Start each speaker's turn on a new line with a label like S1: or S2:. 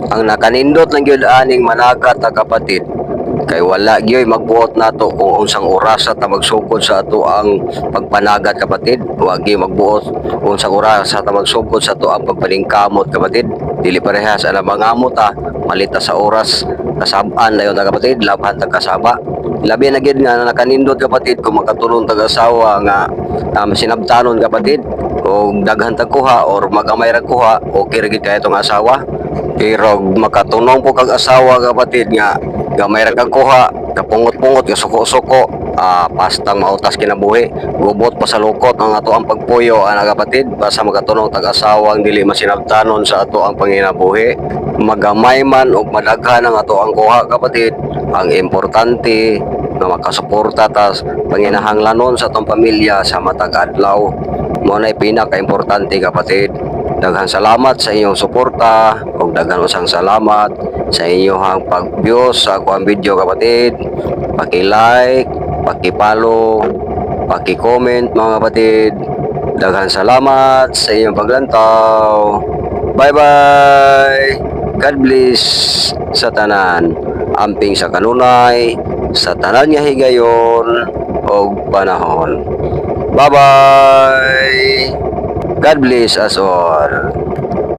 S1: Ang nakanindot lang gyud aning managat ta kapatid, kay wala gyoy magbuot nato kung unsang oras ta magsugod sa ato ang pagpanagat kapatid. Wa gyud magbuot kung unsang oras ta magsugod sa ato ang pagpalingkamot kapatid. Dili parehas ana mangamot ta malita sa oras kasab-an layon ta kapatid, labhan ta kasaba. Labi na gid nga nakanindot kapatid kung makatulong tag-asawa nga sinabtanon kapatid, kung daghan tag kuha or magamay ra kuha, okay ra gid kay itong asawa. Pero makatunong po kag asawa kapatid nga gamay ra kag kuha, kapungot-pungot nga suko-suko, pastang mautas kinabuhi, gubot pa sa lukot ang ato ang pagpuyo ana kapatid, basta makatunong tag asawa ang dili masinabtanon sa ato ang panginabuhi. Magamay man o madaghan ang ato ang kuha kapatid, ang importante nga makasuporta ta panginahanglanon sa atong pamilya sa matag adlaw. Mo na pinaka-importante kapatid. Daghang salamat sa inyong suporta ug daghang usang salamat sa inyong pag-views sa akong video kapatid. Paki-like, paki-follow, paki-comment mga kapatid. Daghang salamat sa inyong paglantaw. Bye-bye. God bless sa tanan. Amping sa kanunay, sa tanan nga higayon og panahon. Bye-bye. God bless us all.